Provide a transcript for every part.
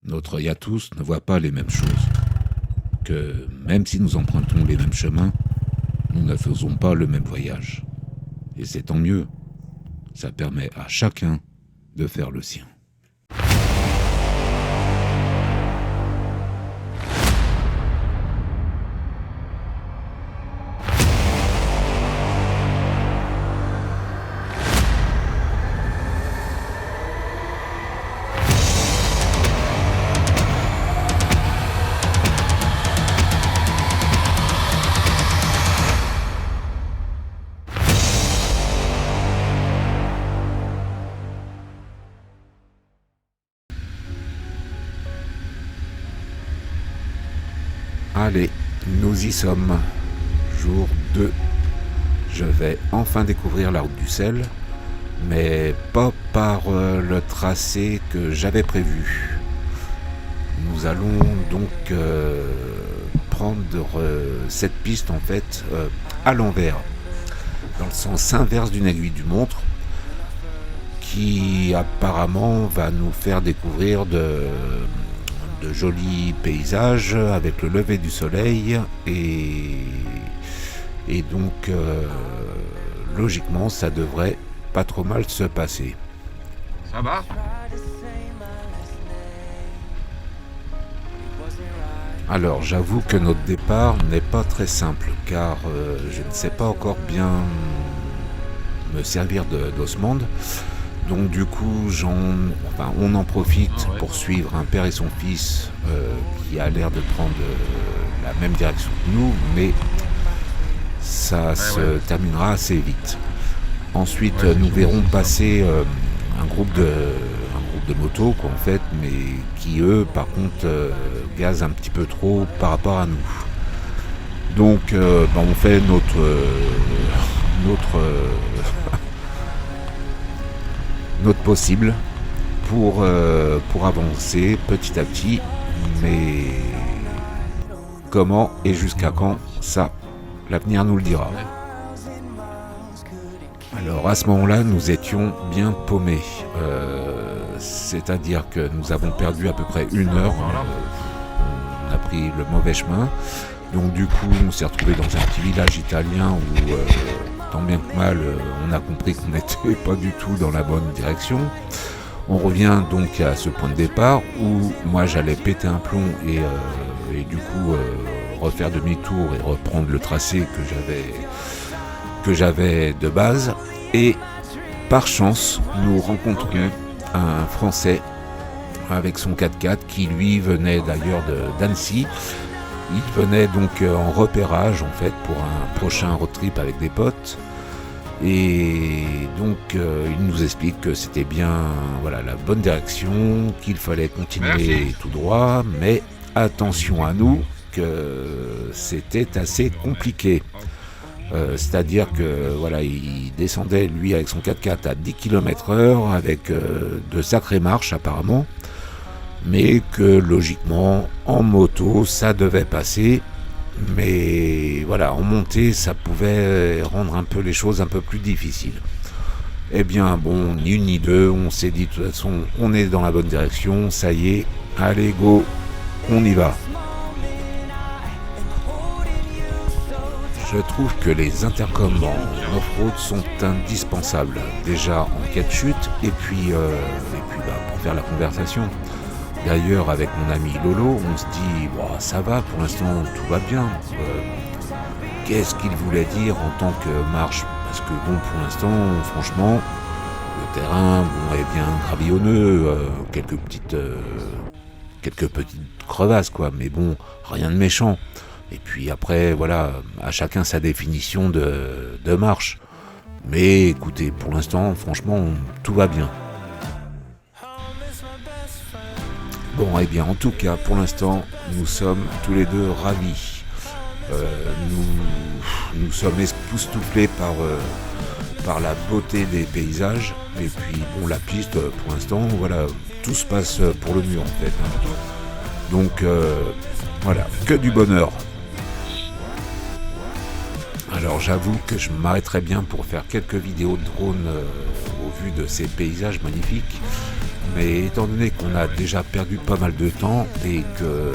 notre œil à tous ne voit pas les mêmes choses. Que même si nous empruntons les mêmes chemins, nous ne faisons pas le même voyage. Et c'est tant mieux. Ça permet à chacun de faire le sien. Allez, nous y sommes. Jour 2. Je vais enfin découvrir la route du sel, mais pas par le tracé que j'avais prévu. Nous allons donc prendre cette piste en fait à l'envers, dans le sens inverse d'une aiguille du montre, qui apparemment va nous faire découvrir de jolis paysages avec le lever du soleil et donc logiquement ça devrait pas trop mal se passer. Ça va ? Alors j'avoue que notre départ n'est pas très simple car je ne sais pas encore bien me servir d'osmande. Donc du coup, on en profite pour suivre un père et son fils qui a l'air de prendre la même direction que nous, mais ça se terminera assez vite. Ensuite, nous verrons passer un groupe de motos, quoi, en fait, mais qui eux, par contre, gazent un petit peu trop par rapport à nous. Donc, on fait notre possible pour avancer petit à petit, mais comment et jusqu'à quand, ça, l'avenir nous le dira. Alors à ce moment-là, nous étions bien paumés, c'est-à-dire que nous avons perdu à peu près 1 heure, on a pris le mauvais chemin, donc du coup on s'est retrouvé dans un petit village italien où tant bien que mal, on a compris qu'on n'était pas du tout dans la bonne direction. On revient donc à ce point de départ où moi j'allais péter un plomb et du coup refaire demi-tour et reprendre le tracé que j'avais de base. Et par chance, nous rencontrons un Français avec son 4x4 qui lui venait d'ailleurs d'Annecy. Il venait donc en repérage en fait pour un prochain road trip avec des potes et donc il nous explique que c'était bien la bonne direction, qu'il fallait continuer tout droit, mais attention à nous que c'était assez compliqué. C'est-à-dire que il descendait lui avec son 4x4 à 10 km/h avec de sacrées marches apparemment, mais que logiquement en moto ça devait passer, mais en montée ça pouvait rendre un peu les choses un peu plus difficiles. Eh bien bon, ni une ni deux, on s'est dit de toute façon on est dans la bonne direction, ça y est, allez go, on y va. Je trouve que les intercoms en off-road sont indispensables, déjà en cas de chute et puis pour faire la conversation. D'ailleurs, avec mon ami Lolo, on se dit ça va, pour l'instant tout va bien. Qu'est-ce qu'il voulait dire en tant que marche ? Parce que pour l'instant, franchement, le terrain est bien gravillonneux, quelques petites crevasses, quoi, mais rien de méchant. Et puis après, à chacun sa définition de marche. Mais écoutez, pour l'instant, franchement, tout va bien. Bon, eh bien, en tout cas, pour l'instant, nous sommes tous les deux ravis. Nous sommes époustouflés par la beauté des paysages. Et puis, la piste, pour l'instant, tout se passe pour le mieux, en fait. Donc, que du bonheur. Alors j'avoue que je m'arrêterais bien pour faire quelques vidéos de drone au vu de ces paysages magnifiques, Mais étant donné qu'on a déjà perdu pas mal de temps et que,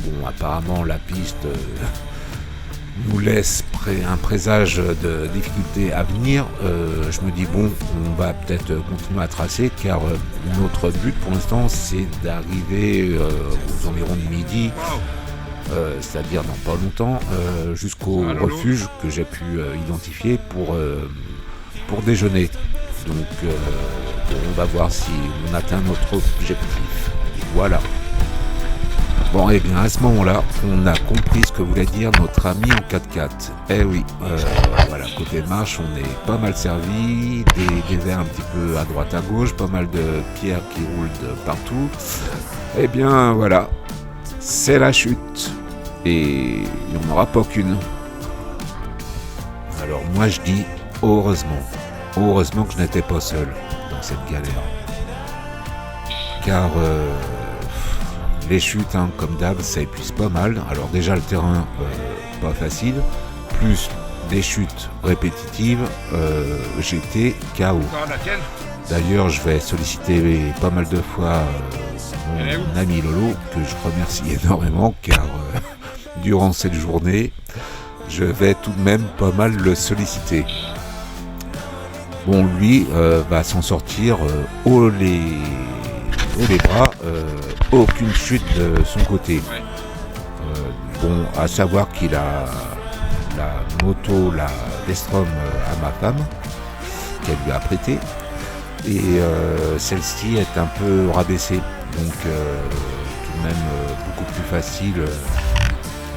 bon, apparemment la piste nous laisse un présage de difficultés à venir, je me dis bon, on va peut-être continuer à tracer car notre but pour l'instant c'est d'arriver aux environs de midi, c'est-à-dire dans pas longtemps, jusqu'au refuge que j'ai pu identifier pour déjeuner. Donc on va voir si on atteint notre objectif. Voilà. Bon, et bien à ce moment-là, on a compris ce que voulait dire notre ami en 4x4. Eh oui, voilà, côté marche, on est pas mal servi, des verres un petit peu à droite à gauche, pas mal de pierres qui roulent de partout. Eh bien voilà, c'est la chute. Et il n'y en aura pas qu'une. Alors moi je dis heureusement que je n'étais pas seul dans cette galère. Car les chutes, hein, comme d'hab, ça épuise pas mal. Alors déjà le terrain, pas facile. Plus des chutes répétitives, j'étais KO. D'ailleurs, je vais solliciter pas mal de fois mon ami Lolo, que je remercie énormément, car durant cette journée, je vais tout de même pas mal le solliciter. Bon, lui va s'en sortir haut les bras, aucune chute de son côté. Bon, à savoir qu'il a la moto, la Vestrom à ma femme, qu'elle lui a prêtée, et celle-ci est un peu rabaissée, donc tout de même beaucoup plus facile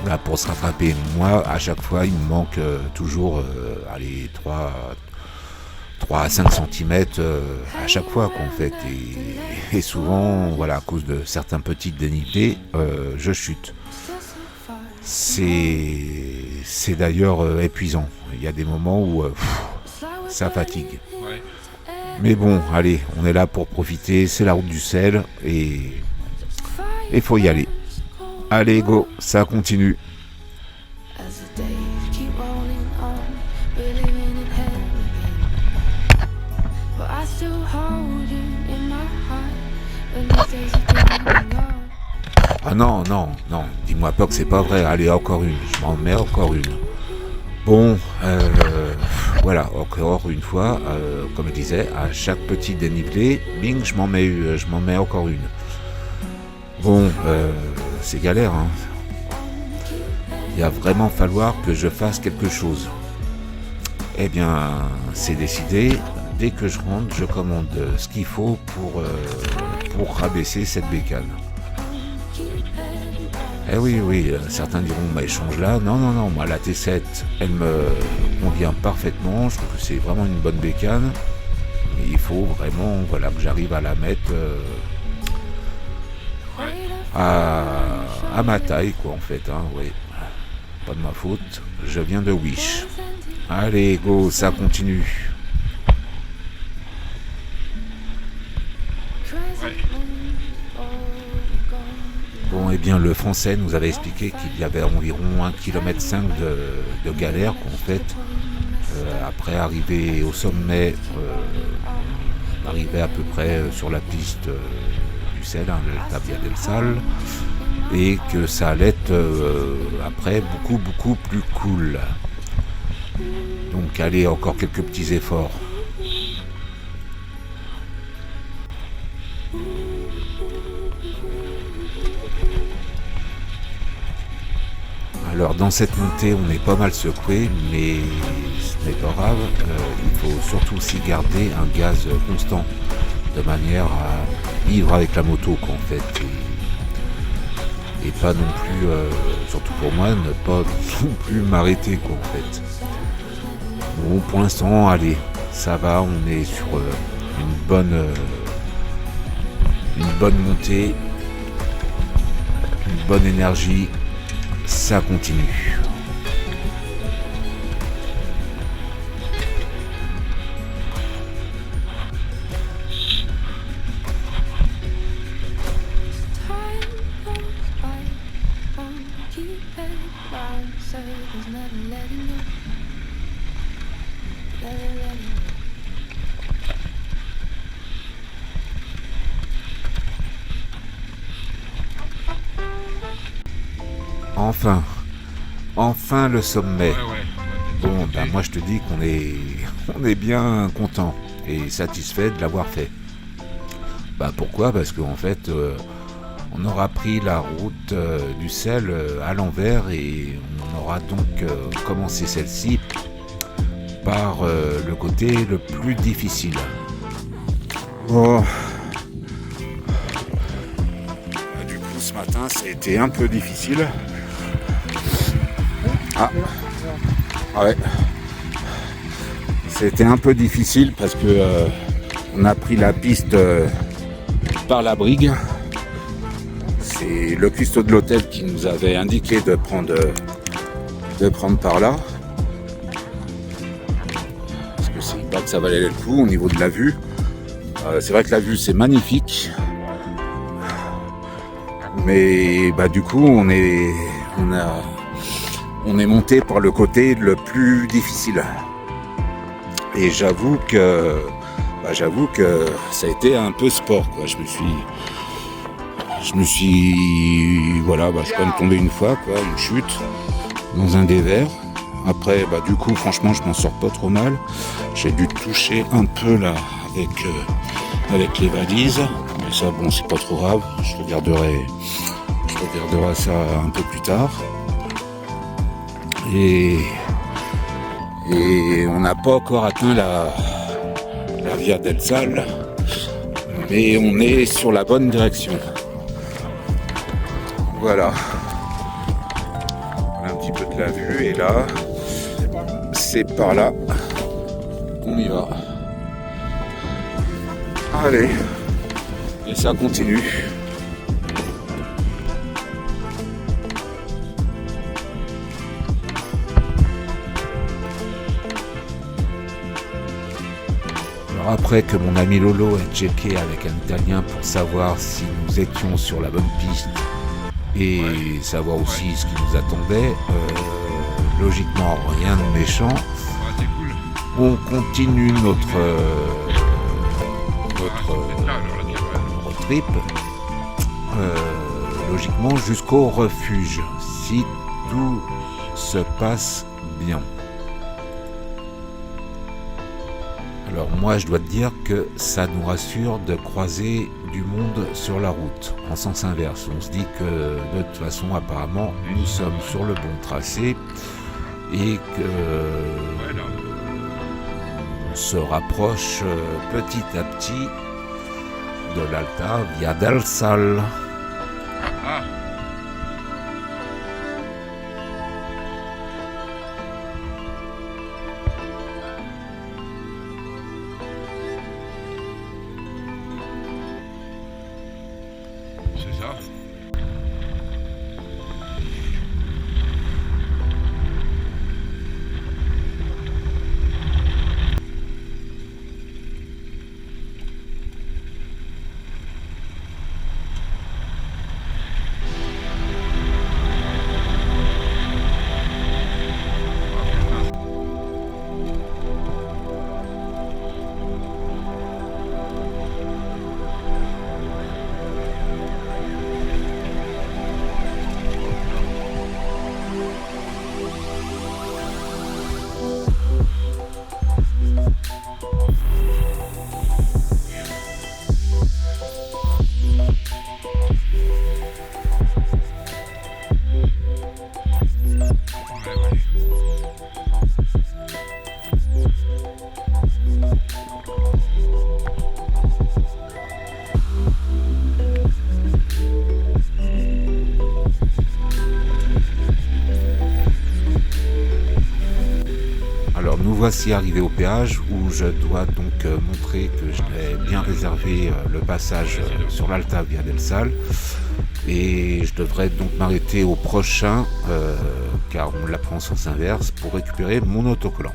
là, pour se rattraper. Moi, à chaque fois, il me manque toujours 3 à 5 cm à chaque fois qu'en fait, et souvent, voilà, à cause de certains petits dénivelés, je chute. C'est d'ailleurs épuisant. Il y a des moments où ça fatigue. Mais bon, allez, on est là pour profiter, c'est la route du sel et il faut y aller. Allez, go, ça continue. Ah non, dis-moi pas que c'est pas vrai. Allez, encore une, je m'en mets encore une. Bon, voilà, encore une fois, comme je disais, à chaque petit dénivelé, bing, je m'en mets encore une. Bon, c'est galère, hein. Il va vraiment falloir que je fasse quelque chose. Eh bien, c'est décidé. Dès que je rentre, je commande ce qu'il faut pour rabaisser cette bécane. Eh oui, certains diront, bah échange là. Non, moi la T7, elle me convient parfaitement. Je trouve que c'est vraiment une bonne bécane. Et il faut vraiment, voilà, que j'arrive à la mettre à ma taille, quoi, en fait. Hein, oui. Pas de ma faute. Je viens de Wish. Allez, go, ça continue. Bon, eh bien, le français nous avait expliqué qu'il y avait environ 1,5 km de galère, qu'en fait, après arriver au sommet, arriver à peu près sur la piste du sel, hein, le Tabia del Sal, et que ça allait être après beaucoup plus cool. Donc, allez, encore quelques petits efforts. Alors dans cette montée, on est pas mal secoué, mais ce n'est pas grave. Il faut surtout aussi garder un gaz constant, de manière à vivre avec la moto, quoi, en fait. Et pas non plus, surtout pour moi, ne pas non plus m'arrêter, quoi, en fait. Bon, pour l'instant, allez, ça va, on est sur une bonne montée, une bonne énergie. Ça continue. enfin le sommet. Bon, ben moi je te dis on est bien content et satisfait de l'avoir fait. Bah pourquoi ? Parce qu'en fait, on aura pris la route du sel à l'envers et on aura donc commencé celle-ci par le côté le plus difficile. Oh. Du coup, ce matin, ça a été un peu difficile. Ah, ouais. C'était un peu difficile parce que on a pris la piste par la brigue. C'est le cuistot de l'hôtel qui nous avait indiqué de prendre par là. Parce que c'est pas que ça valait le coup au niveau de la vue. C'est vrai que la vue c'est magnifique. Mais bah du coup on est monté par le côté le plus difficile. Et j'avoue que ça a été un peu sport, quoi. Je me suis voilà, je suis quand même tombé une fois, quoi, une chute dans un dévers. Après, du coup, franchement, je m'en sors pas trop mal. J'ai dû toucher un peu là avec les valises, mais ça, bon, c'est pas trop grave. Je regarderai ça un peu plus tard. Et on n'a pas encore atteint la Via del Sal, mais on est sur la bonne direction. Voilà. Un petit peu de la vue et là, c'est par là qu'on y va. Allez, et ça continue. Après que mon ami Lolo ait checké avec un Italien pour savoir si nous étions sur la bonne piste et savoir aussi ce qui nous attendait, logiquement rien de méchant, on continue notre road trip logiquement jusqu'au refuge, si tout se passe bien. Alors moi je dois te dire que ça nous rassure de croiser du monde sur la route, en sens inverse. On se dit que de toute façon apparemment nous sommes sur le bon tracé et que on se rapproche petit à petit de l'Alta Via del Sal. Ah. Voici arrivé au péage où je dois donc montrer que je l'ai bien réservé le passage sur l'Alta Via del Sal et je devrais donc m'arrêter au prochain car on la prend en sens inverse pour récupérer mon autocollant.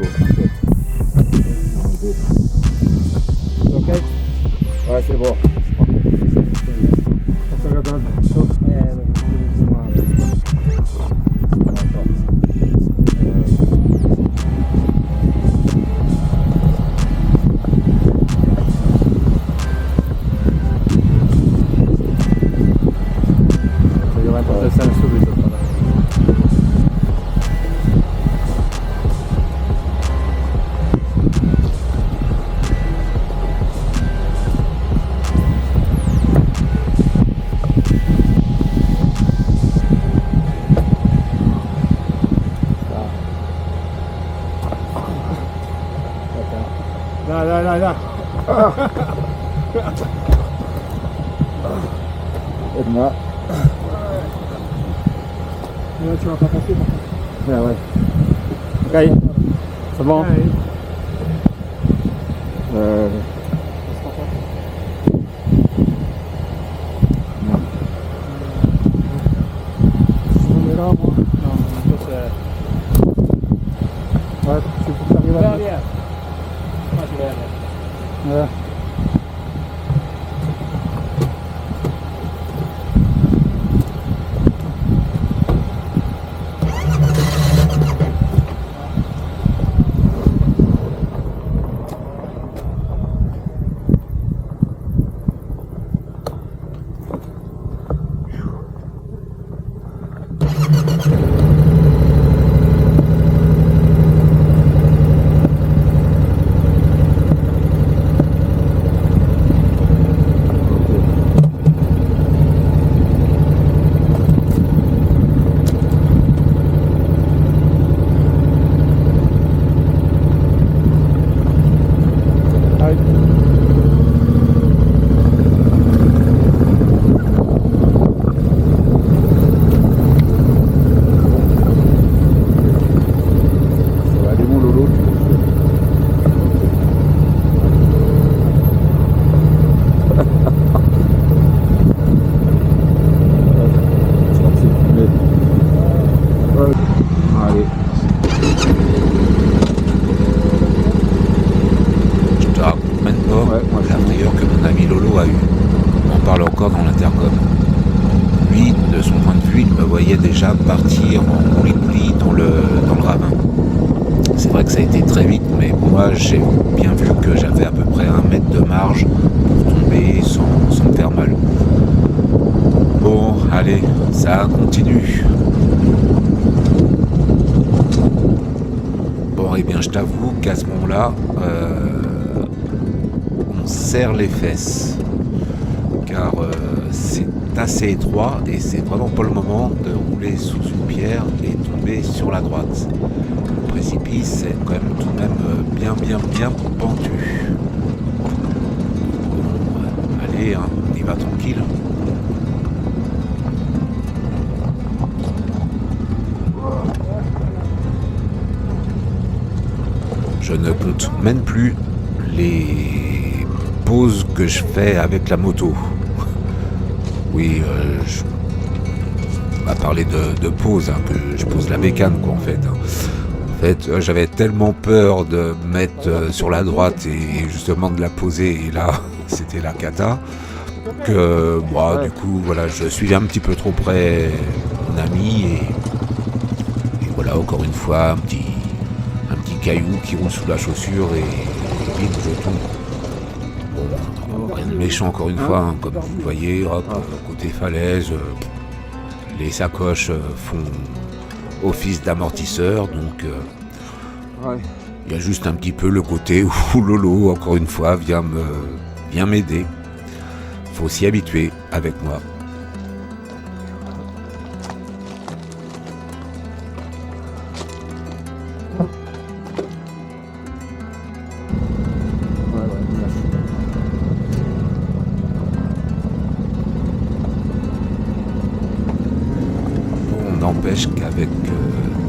t'inquiète. Ok? Ouais, c'est bon. Posso jogar só? Vai processando subito. Dai. Aide-moi. Là, tu vas pas passer par contre. Ouais. Ok. C'est bon. Ouais. Euh, On est là, moi. Non, ça c'est. Ouais, tu faut que tu arrives à. Arrière. Moi, je vais arrière. Ouais. ça va aller mon Lolo. C'est fumé. Ouais. Allez. Je te raconte même pas Ouais, moi, la frayeur que mon ami Lolo a eue. On en parle encore dans l'intercom. Lui, de son point de vue, il me voyait déjà partir en coulis dans le ravin. C'est vrai que ça a été très vite, mais moi j'ai bien vu que j'avais à peu près 1 mètre de marge pour tomber sans me faire mal. Bon, allez, ça continue. Bon, et bien je t'avoue qu'à ce moment-là, on serre les fesses, car c'est assez étroit et c'est vraiment pas le moment de rouler sous une pierre et tomber sur la droite. Le précipice est quand même tout de même bien pentu. Bon, allez, hein, on y va tranquille. Je ne compte même plus les pauses que je fais avec la moto. Oui, on va parler de pause, hein, que je pose la bécane quoi en fait. En fait, j'avais tellement peur de me mettre sur la droite et justement de la poser, et là, c'était la cata, que bah, du coup, voilà, je suivais un petit peu trop près mon ami, et voilà, encore une fois, un petit caillou qui roule sous la chaussure, et bim, je tombe. Bon, rien de méchant encore une fois, hein, comme vous le voyez, hop, côté falaise, les sacoches font office d'amortisseur, donc Ouais. il y a juste un petit peu le côté où Lolo, encore une fois, vient m'aider. Faut s'y habituer avec moi. Bon, n'empêche qu'avec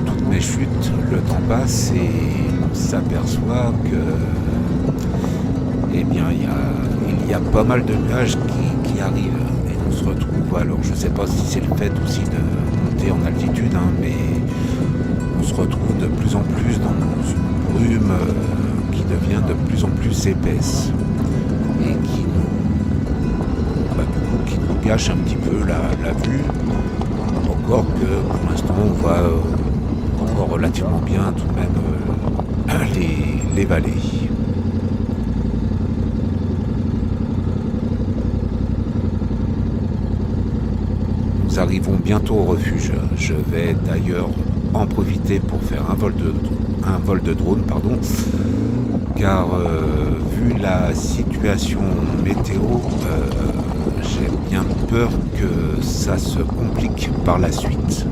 toutes mes chutes, le temps passe et on s'aperçoit que, eh bien, il y a pas mal de nuages qui arrivent et on se retrouve. Alors, je sais pas si c'est le fait aussi de monter en altitude, hein, mais on se retrouve de plus en plus dans une brume qui devient de plus en plus épaisse et qui nous gâche un petit peu la vue. Encore que pour l'instant on voit encore relativement bien tout de même les vallées. Nous arrivons bientôt au refuge. Je vais d'ailleurs en profiter pour faire un vol de drone, car vu la situation météo, j'ai bien peur que ça se complique par la suite.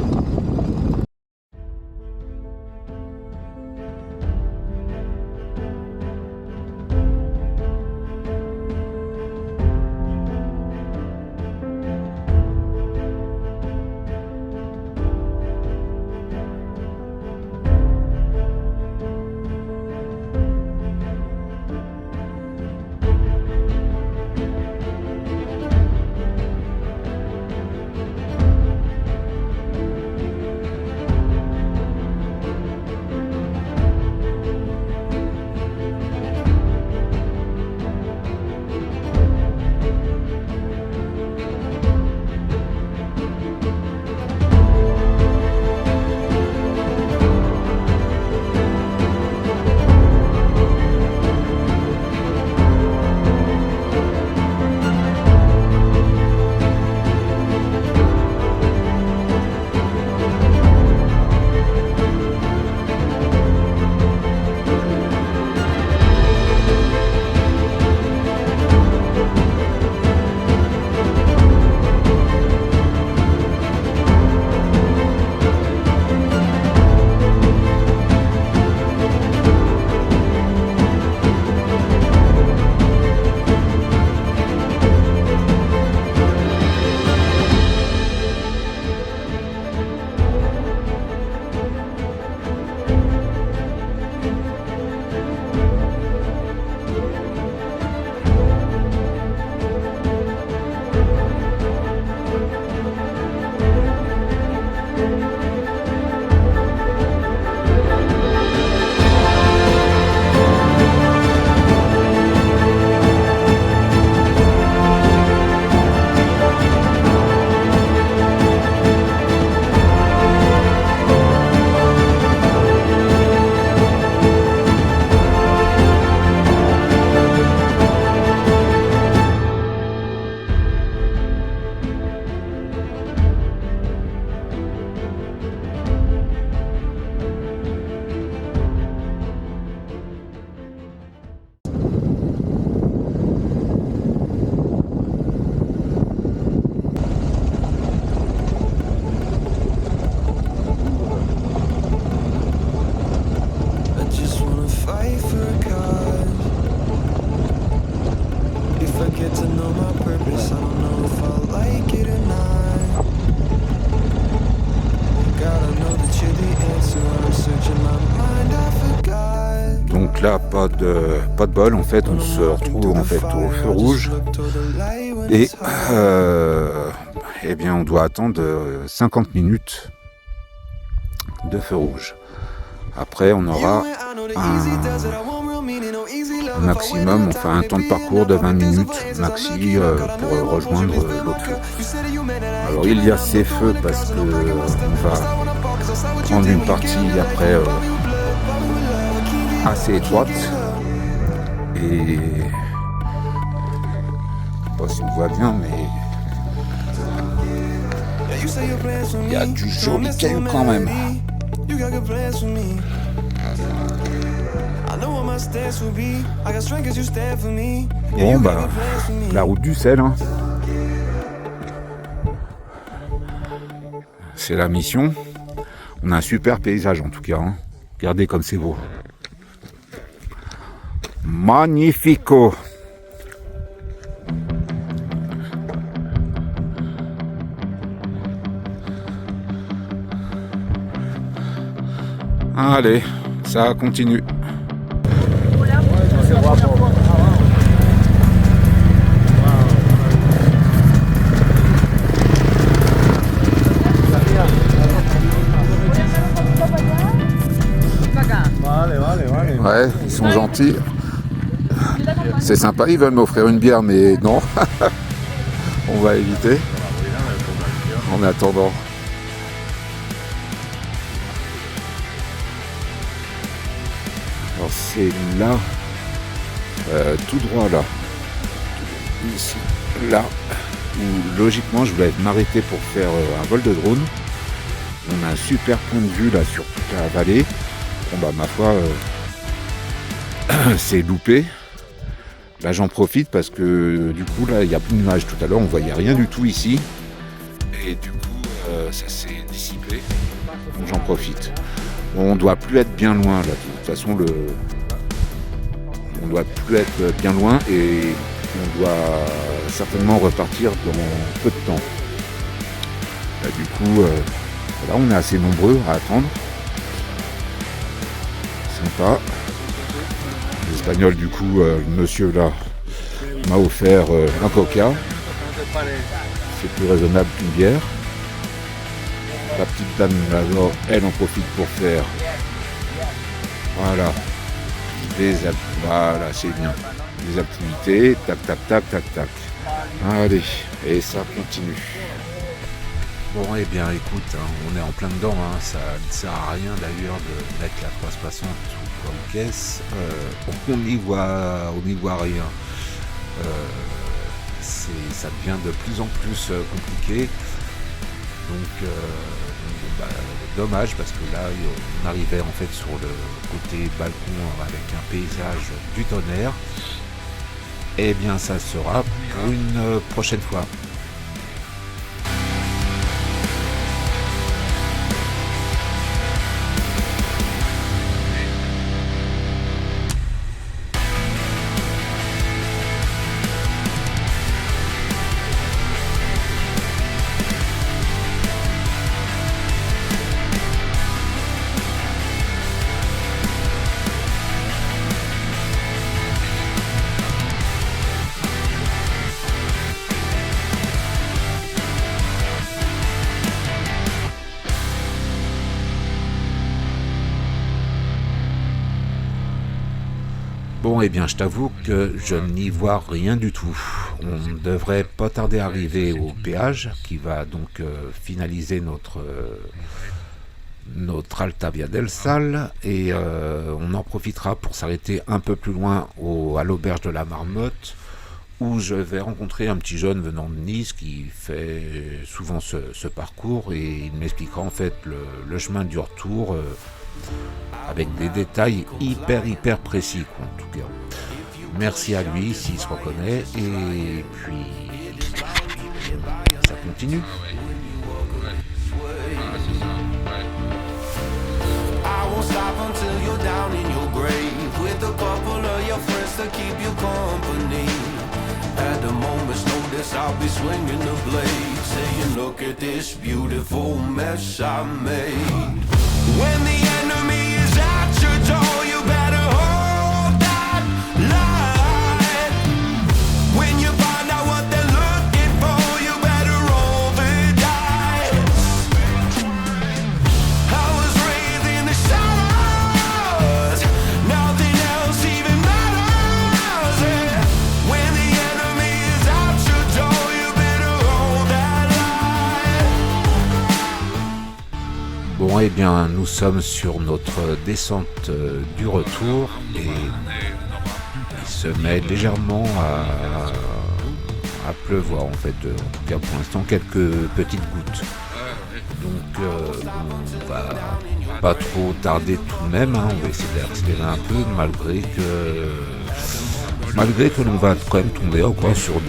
Donc là, pas de bol, en fait, on se retrouve en fait au feu rouge et eh bien on doit attendre 50 minutes de feu rouge. Après on aura un maximum, enfin un temps de parcours de 20 minutes maxi pour rejoindre l'autre feu. Alors il y a ces feux parce que on va prendre une partie après assez étroite et je sais pas si on voit bien, mais il y a du joli caillou quand même. Bon bah la route du sel, hein. C'est la mission. On a un super paysage en tout cas, hein. Regardez comme c'est beau. Magnifico. Allez, ça continue. Ouais, ils sont gentils. C'est sympa, ils veulent m'offrir une bière, mais non. On va éviter. En attendant. Alors c'est là, tout droit là. Ici, là, où logiquement je voulais m'arrêter pour faire un vol de drone. On a un super point de vue là sur toute la vallée. Bon bah ma foi, c'est loupé. Là j'en profite parce que du coup là il n'y a plus de nuages. Tout à l'heure on voyait rien du tout ici. Et du coup ça s'est dissipé. Donc j'en profite. Bon, on doit plus être bien loin là. De toute façon on doit plus être bien loin et on doit certainement repartir dans peu de temps. Là, du coup là on est assez nombreux à attendre. Sympa. L'Espagnol du coup, le monsieur là m'a offert un coca. C'est plus raisonnable qu'une bière. La petite dame là-bas, elle en profite pour faire. Voilà. Voilà, c'est bien. Des activités, tac, tac, tac, tac, tac. Allez, et ça continue. Bon, eh bien, écoute, hein, on est en plein dedans, hein, ça ne sert à rien d'ailleurs de mettre la croix passante ou quoi ou qu'est-ce. On n'y voit rien. Ça devient de plus en plus compliqué. Donc, dommage parce que là, on arrivait en fait sur le côté balcon avec un paysage du tonnerre. Eh bien, ça sera pour une prochaine fois. Bon, eh bien, je t'avoue que je n'y vois rien du tout. On devrait pas tarder à arriver au péage, qui va donc finaliser notre Alta Via del Sal, et on en profitera pour s'arrêter un peu plus loin à l'auberge de la Marmotte, où je vais rencontrer un petit jeune venant de Nice qui fait souvent ce parcours, et il m'expliquera en fait le chemin du retour avec des détails hyper précis, quoi, en tout cas. Merci à lui s'il se reconnaît, et puis ça continue. At the moment's notice, I'll be swinging the blade, saying, look at this beautiful mess I made. When the enemy is at your door, you better hold that line. When you find out what they're looking for, you better roll the dice. I was raised in the shadows, nothing else even matters. Yeah. When the enemy is at your door, you better hold that line. Bon, eh bien, nous sommes sur notre descente du retour, et il se met légèrement à pleuvoir, en fait. En tout cas, pour l'instant, quelques petites gouttes. Donc, on va pas trop tarder tout de même, hein. On va essayer d'accélérer un peu, malgré que l'on va quand même tomber quoi, sur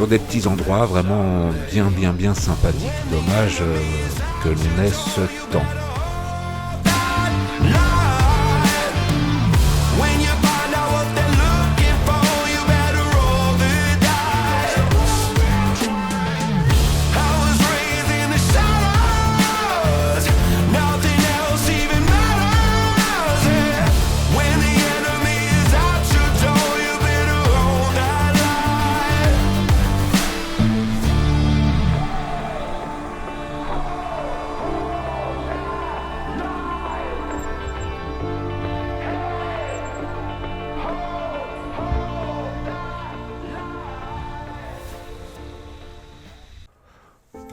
des petits endroits vraiment bien sympathiques. Dommage que l'on ait ce temps.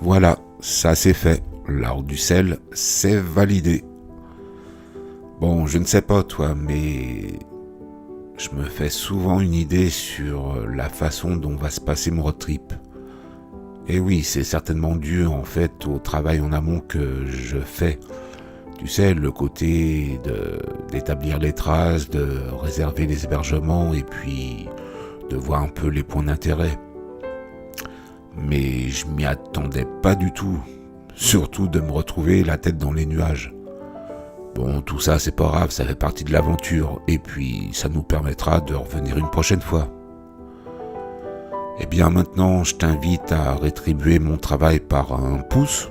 Voilà, ça c'est fait. L'art du sel, c'est validé. Bon, je ne sais pas toi, mais je me fais souvent une idée sur la façon dont va se passer mon road trip. Et oui, c'est certainement dû en fait au travail en amont que je fais. Tu sais, le côté d'établir les traces, de réserver les hébergements et puis de voir un peu les points d'intérêt. Mais je m'y attendais pas du tout, surtout de me retrouver la tête dans les nuages. Bon, tout ça c'est pas grave, ça fait partie de l'aventure et puis ça nous permettra de revenir une prochaine fois. Eh bien maintenant, je t'invite à rétribuer mon travail par un pouce.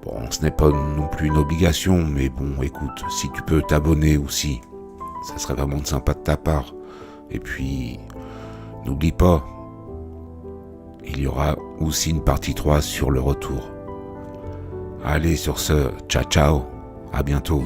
Bon, ce n'est pas non plus une obligation, mais bon, écoute, si tu peux t'abonner aussi, ça serait vraiment sympa de ta part. Et puis, n'oublie pas, il y aura aussi une partie 3 sur le retour. Allez, sur ce, ciao ciao, à bientôt.